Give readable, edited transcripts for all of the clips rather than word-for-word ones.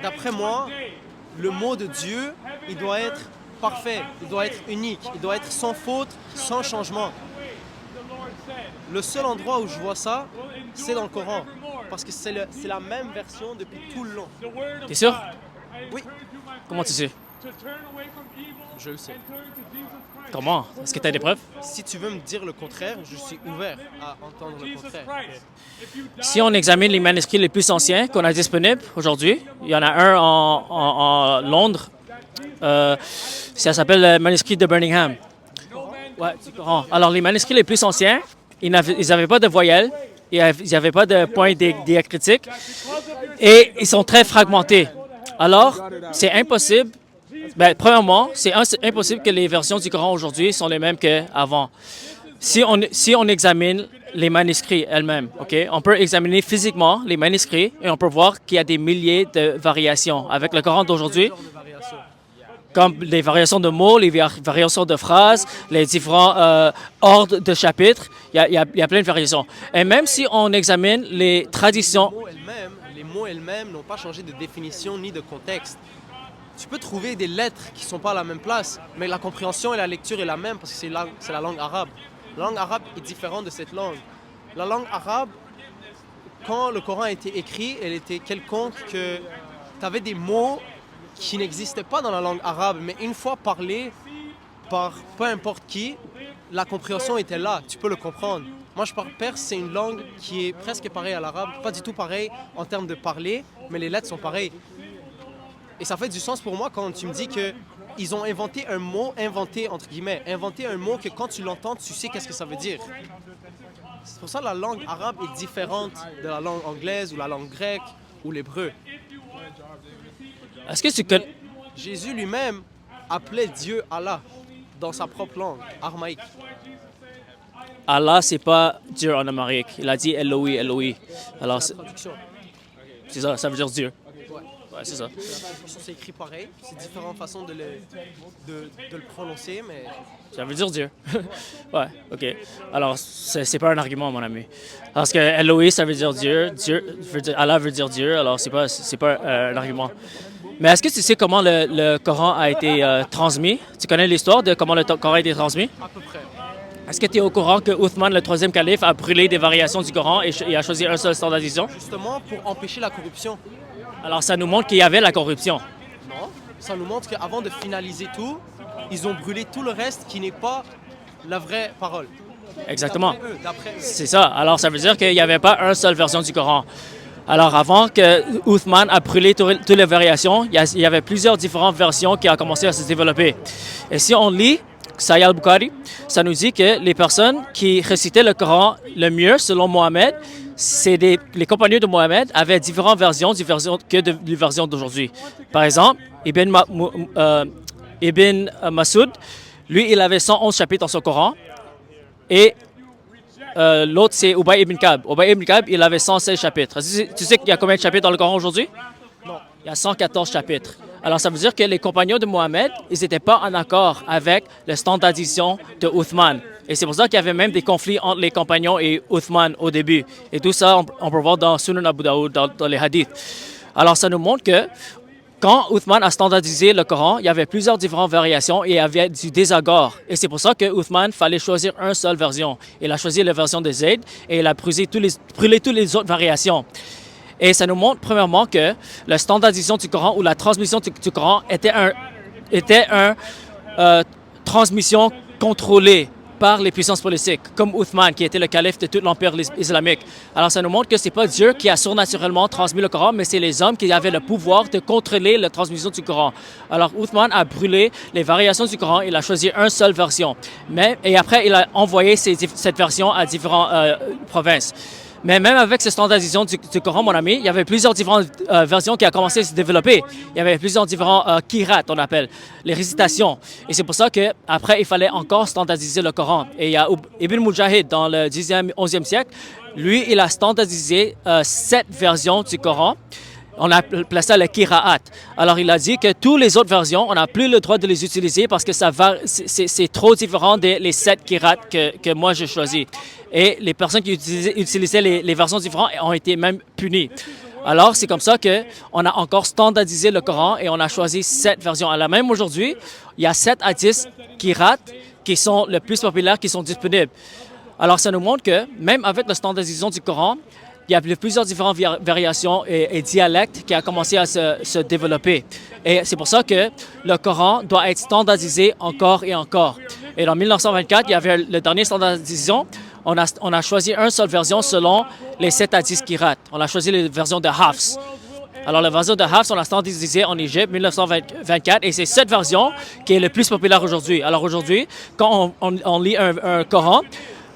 D'après moi, le mot de Dieu, il doit être parfait, il doit être unique, il doit être sans faute, sans changement. Le seul endroit où je vois ça, c'est dans le Coran. Parce que c'est la même version depuis tout le long. T'es sûr? Oui, Comment tu sais? je le sais. Comment? Est-ce que tu as des preuves? Si tu veux me dire le contraire, je suis ouvert à entendre le contraire. Si on examine les manuscrits les plus anciens qu'on a disponibles aujourd'hui, il y en a un en Londres. Ça s'appelle le manuscrit de Birmingham. Ouais, du Coran. Alors, les manuscrits les plus anciens, ils n'avaient pas de voyelles, ils n'avaient pas de points diacritiques et ils sont très fragmentés. Alors, c'est impossible. Premièrement, c'est impossible que les versions du Coran aujourd'hui sont les mêmes qu'avant. Si on examine les manuscrits elles-mêmes, okay, on peut examiner physiquement les manuscrits et on peut voir qu'il y a des milliers de variations. Avec le Coran d'aujourd'hui, comme les variations de mots, les variations de phrases, les différents ordres de chapitres, il y a plein de variations. Et même si on examine les traditions... Les mots elles-mêmes n'ont pas changé de définition ni de contexte. Tu peux trouver des lettres qui ne sont pas à la même place, mais la compréhension et la lecture est la même parce que c'est la langue arabe. La langue arabe est différente de cette langue. La langue arabe, quand le Coran a été écrit, elle était quelconque que tu avais des mots qui n'existaient pas dans la langue arabe, mais une fois parlés par peu importe qui, la compréhension était là, tu peux le comprendre. Moi, je parle perse, c'est une langue qui est presque pareille à l'arabe, pas du tout pareil en termes de parler, mais les lettres sont pareilles. Et ça fait du sens pour moi quand tu me dis qu'ils ont inventé un mot, inventé un mot que quand tu l'entends, tu sais qu'est-ce que ça veut dire. C'est pour ça que la langue arabe est différente de la langue anglaise ou la langue grecque ou l'hébreu. Est-ce que tu connais... Jésus lui-même appelait Dieu Allah dans sa propre langue, armaïque. Allah, c'est pas Dieu en amérique. Il a dit Eloi, Eloi. Alors, c'est ça, ça veut dire Dieu. Ouais, c'est ça. C'est écrit pareil, c'est différentes façons de le prononcer, mais... Ça veut dire Dieu. Ouais, OK. Alors, c'est pas un argument, mon ami. Parce que Eloi, ça veut dire Dieu. Allah veut dire Dieu, alors c'est pas un argument. Mais est-ce que tu sais comment le Coran a été transmis? Tu connais l'histoire de comment le Coran a été transmis? À peu près. Est-ce que tu es au courant que Uthman, le troisième calife, a brûlé des variations du Coran et a choisi un seul standardisation? Justement, pour empêcher la corruption. Alors, ça nous montre qu'il y avait la corruption. Non, ça nous montre qu'avant de finaliser tout, ils ont brûlé tout le reste qui n'est pas la vraie parole. Exactement. D'après eux. C'est ça. Alors, ça veut dire qu'il n'y avait pas une seule version du Coran. Alors, avant que Uthman a brûlé toutes les variations, il y avait plusieurs différentes versions qui ont commencé à se développer. Et si on lit Sahih al-Bukhari, ça nous dit que les personnes qui récitaient le Coran le mieux, selon Mohammed, les compagnons de Mohammed avaient différentes versions que les versions d'aujourd'hui. Par exemple, Ibn Mas'ud, lui, il avait 111 chapitres dans son Coran. Et l'autre, c'est Ubay ibn Ka'b. Ubay ibn Ka'b, il avait 116 chapitres. Tu sais qu'il y a combien de chapitres dans le Coran aujourd'hui? Non. Il y a 114 chapitres. Alors, ça veut dire que les compagnons de Mohammed, ils n'étaient pas en accord avec la standardisation de Uthman. Et c'est pour ça qu'il y avait même des conflits entre les compagnons et Uthman au début. Et tout ça, on peut voir dans Sunan Abu Daoud, dans les hadiths. Alors, ça nous montre que quand Uthman a standardisé le Coran, il y avait plusieurs différentes variations et il y avait du désaccord. Et c'est pour ça que Uthman fallait choisir une seule version. Il a choisi la version de Zayd et il a brûlé toutes les autres variations. Et ça nous montre premièrement que la standardisation du Coran ou la transmission du Coran était une transmission contrôlée par les puissances politiques, comme Uthman, qui était le calife de tout l'empire islamique. Alors, ça nous montre que ce n'est pas Dieu qui a surnaturellement transmis le Coran, mais c'est les hommes qui avaient le pouvoir de contrôler la transmission du Coran. Alors, Uthman a brûlé les variations du Coran, il a choisi une seule version. Et après, il a envoyé cette version à différentes provinces. Mais même avec cette standardisation du Coran, mon ami, il y avait plusieurs différentes versions qui ont commencé à se développer. Il y avait plusieurs différents qira'at, on appelle, les récitations. Et c'est pour ça qu'après, il fallait encore standardiser le Coran. Et il y a Ibn Mujahid, dans le 10e, 11e siècle, lui, il a standardisé 7 versions du Coran. On a placé ça le qira'at. Alors, il a dit que toutes les autres versions, on n'a plus le droit de les utiliser parce que c'est trop différent des 7 qira'at que moi j'ai choisi. Et les personnes qui utilisaient les versions différentes ont été même punies. Alors, c'est comme ça qu'on a encore standardisé le Coran et on a choisi 7 versions. Alors, même aujourd'hui, il y a 7 hadiths qira'at qui sont les plus populaires, qui sont disponibles. Alors, ça nous montre que même avec la standardisation du Coran, il y a plusieurs différentes variations et dialectes qui ont commencé à se développer. Et c'est pour ça que le Coran doit être standardisé encore et encore. Et en 1924, il y avait le dernier standardisation. On a choisi une seule version selon les 7 hadiths qira'at. On a choisi la version de Hafs. Alors, la version de Hafs, on l'a standardisée en Égypte, 1924, et c'est cette version qui est le plus populaire aujourd'hui. Alors, aujourd'hui, quand on lit un Coran,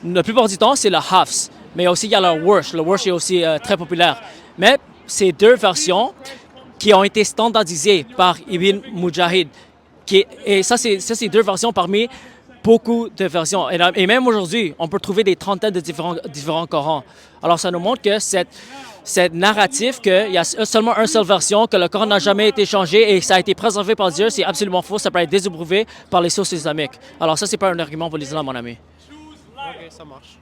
la plupart du temps, c'est le Hafs. Mais aussi, il y a le Warsh. Le Warsh est aussi très populaire. Mais c'est 2 versions qui ont été standardisées par Ibn Mujahid. Et ça, c'est 2 versions parmi beaucoup de versions. Et même aujourd'hui, on peut trouver des trentaines de différents Corans. Alors, ça nous montre que cette narrative qu'il y a seulement une seule version, que le Coran n'a jamais été changé et ça a été préservé par Dieu, c'est absolument faux. Ça peut être désapprouvé par les sources islamiques. Alors, ça, c'est pas un argument pour l'islam, mon ami. Ok, ça marche.